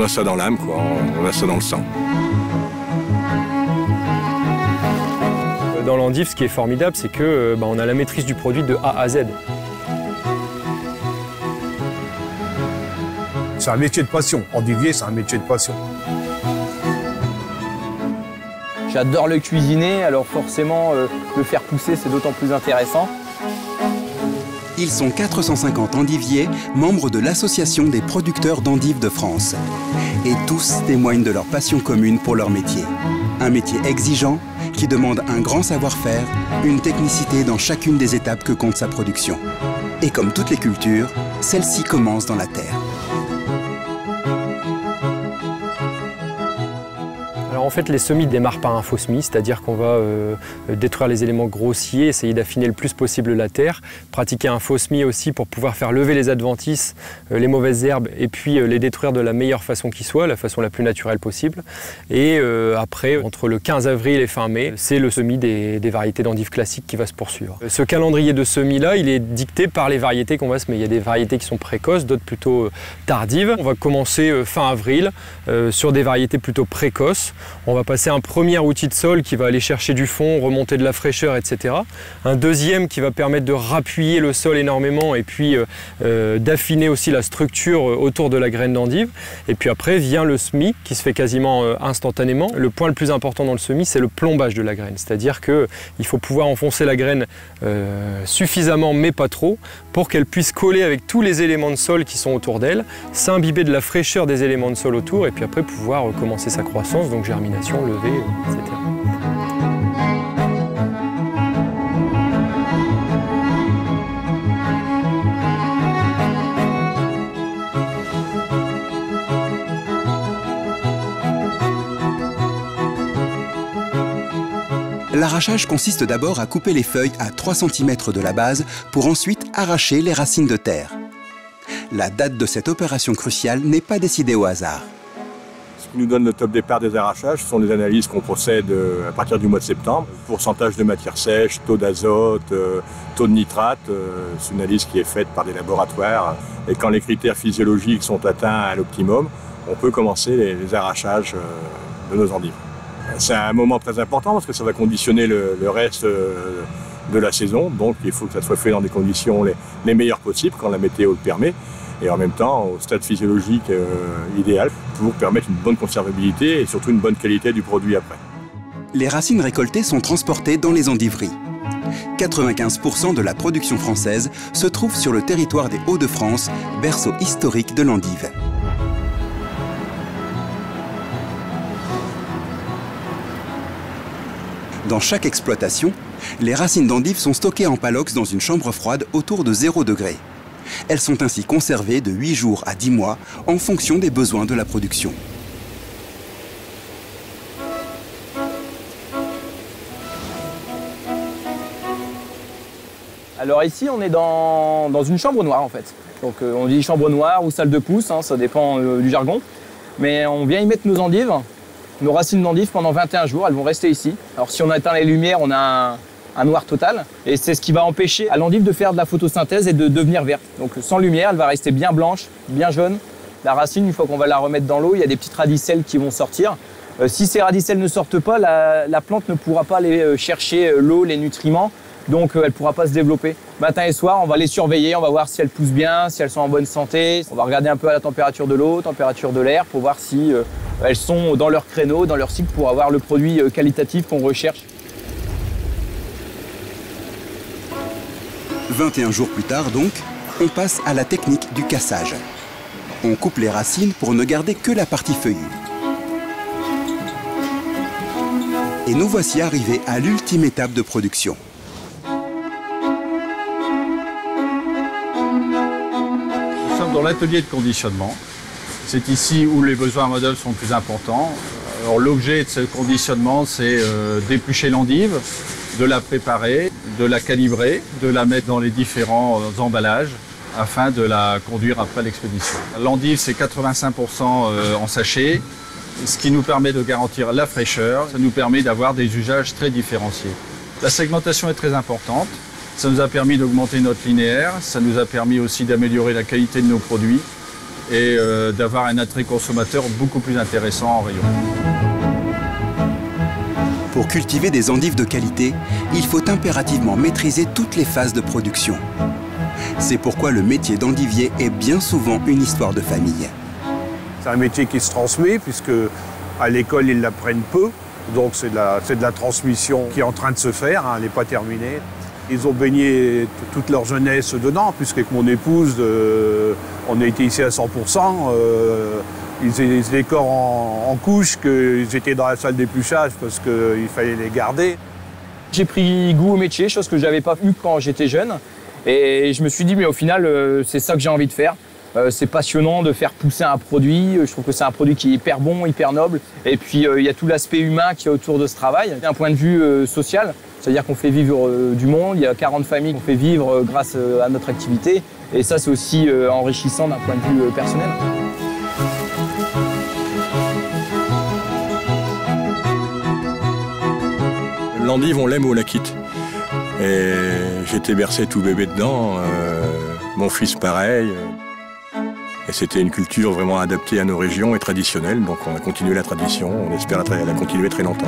a ça dans l'âme, quoi. On a ça dans le sang. Dans l'endive, ce qui est formidable, c'est que on a la maîtrise du produit de A à Z. C'est un métier de passion. Endivier, c'est un métier de passion. J'adore le cuisiner, alors forcément, le faire pousser, c'est d'autant plus intéressant. Ils sont 450 endiviers, membres de l'Association des producteurs d'endives de France. Et tous témoignent de leur passion commune pour leur métier. Un métier exigeant, qui demande un grand savoir-faire, une technicité dans chacune des étapes que compte sa production. Et comme toutes les cultures, celle-ci commence dans la terre. Alors en fait, les semis démarrent par un faux semis, c'est-à-dire qu'on va détruire les éléments grossiers, essayer d'affiner le plus possible la terre, pratiquer un faux semis aussi pour pouvoir faire lever les adventices, les mauvaises herbes, et puis les détruire de la meilleure façon qui soit, la façon la plus naturelle possible. Et après, entre le 15 avril et fin mai, c'est le semis des variétés d'endives classiques qui va se poursuivre. Ce calendrier de semis-là, il est dicté par les variétés qu'on va semer. Il y a des variétés qui sont précoces, d'autres plutôt tardives. On va commencer fin avril sur des variétés plutôt précoces. On va passer un premier outil de sol qui va aller chercher du fond, remonter de la fraîcheur, etc. Un deuxième qui va permettre de rappuyer le sol énormément et puis d'affiner aussi la structure autour de la graine d'endive. Et puis après vient le semis qui se fait quasiment instantanément. Le point le plus important dans le semis, c'est le plombage de la graine. C'est-à-dire qu'il faut pouvoir enfoncer la graine suffisamment mais pas trop pour qu'elle puisse coller avec tous les éléments de sol qui sont autour d'elle, s'imbiber de la fraîcheur des éléments de sol autour et puis après pouvoir commencer sa croissance, donc germination, levée, etc. L'arrachage consiste d'abord à couper les feuilles à 3 cm de la base pour ensuite arracher les racines de terre. La date de cette opération cruciale n'est pas décidée au hasard. Ce qui nous donne le top départ des arrachages, ce sont les analyses qu'on procède à partir du mois de septembre. Pourcentage de matière sèche, taux d'azote, taux de nitrate, c'est une analyse qui est faite par des laboratoires. Et quand les critères physiologiques sont atteints à l'optimum, on peut commencer les arrachages de nos endives. C'est un moment très important parce que ça va conditionner le reste de la saison. Donc il faut que ça soit fait dans des conditions les meilleures possibles quand la météo le permet. Et en même temps au stade physiologique idéal pour permettre une bonne conservabilité et surtout une bonne qualité du produit après. Les racines récoltées sont transportées dans les endiveries. 95% de la production française se trouve sur le territoire des Hauts-de-France, berceau historique de l'endive. Dans chaque exploitation, les racines d'endive sont stockées en palox dans une chambre froide autour de 0 degré. Elles sont ainsi conservées de 8 jours à 10 mois en fonction des besoins de la production. Alors ici, on est dans une chambre noire en fait. Donc on dit chambre noire ou salle de pousse, hein, ça dépend du jargon. Mais on vient y mettre nos endives. Nos racines d'endive pendant 21 jours, elles vont rester ici. Alors si on éteint les lumières, on a un noir total. Et c'est ce qui va empêcher à l'endive de faire de la photosynthèse et de devenir verte. Donc sans lumière, elle va rester bien blanche, bien jaune. La racine, une fois qu'on va la remettre dans l'eau, il y a des petites radicelles qui vont sortir. Si ces radicelles ne sortent pas, la plante ne pourra pas aller chercher l'eau, les nutriments. Donc elle ne pourra pas se développer. Matin et soir, on va les surveiller, on va voir si elles poussent bien, si elles sont en bonne santé. On va regarder un peu à la température de l'eau, température de l'air, pour voir si elles sont dans leur créneau, dans leur cycle, pour avoir le produit qualitatif qu'on recherche. 21 jours plus tard donc, on passe à la technique du cassage. On coupe les racines pour ne garder que la partie feuillue. Et nous voici arrivés à l'ultime étape de production. Nous sommes dans l'atelier de conditionnement. C'est ici où les besoins modèles sont plus importants. Alors l'objet de ce conditionnement, c'est d'éplucher l'endive, de la préparer, de la calibrer, de la mettre dans les différents emballages afin de la conduire après l'expédition. L'endive, c'est 85% en sachet, ce qui nous permet de garantir la fraîcheur. Ça nous permet d'avoir des usages très différenciés. La segmentation est très importante. Ça nous a permis d'augmenter notre linéaire. Ça nous a permis aussi d'améliorer la qualité de nos produits. et d'avoir un attrait consommateur beaucoup plus intéressant en rayon. Pour cultiver des endives de qualité, il faut impérativement maîtriser toutes les phases de production. C'est pourquoi le métier d'endivier est bien souvent une histoire de famille. C'est un métier qui se transmet, puisque à l'école, ils l'apprennent peu. Donc c'est de la transmission qui est en train de se faire, hein, elle n'est pas terminée. Ils ont baigné toute leur jeunesse dedans, puisqu'avec mon épouse, on a été ici à 100%. Ils étaient corps en couche, qu'ils étaient dans la salle d'épluchage parce qu'il fallait les garder. J'ai pris goût au métier, chose que je n'avais pas eu quand j'étais jeune. Et je me suis dit, mais au final, c'est ça que j'ai envie de faire. C'est passionnant de faire pousser un produit. Je trouve que c'est un produit qui est hyper bon, hyper noble. Et puis, il y a tout l'aspect humain qui est autour de ce travail. D'un point de vue social, c'est-à-dire qu'on fait vivre du monde. Il y a 40 familles qu'on fait vivre grâce à notre activité. Et ça, c'est aussi enrichissant d'un point de vue personnel. L'endive, on l'aime ou on la quitte. Et j'étais bercé tout bébé dedans, mon fils pareil. Et c'était une culture vraiment adaptée à nos régions et traditionnelle, donc on a continué la tradition, on espère la continuer très longtemps.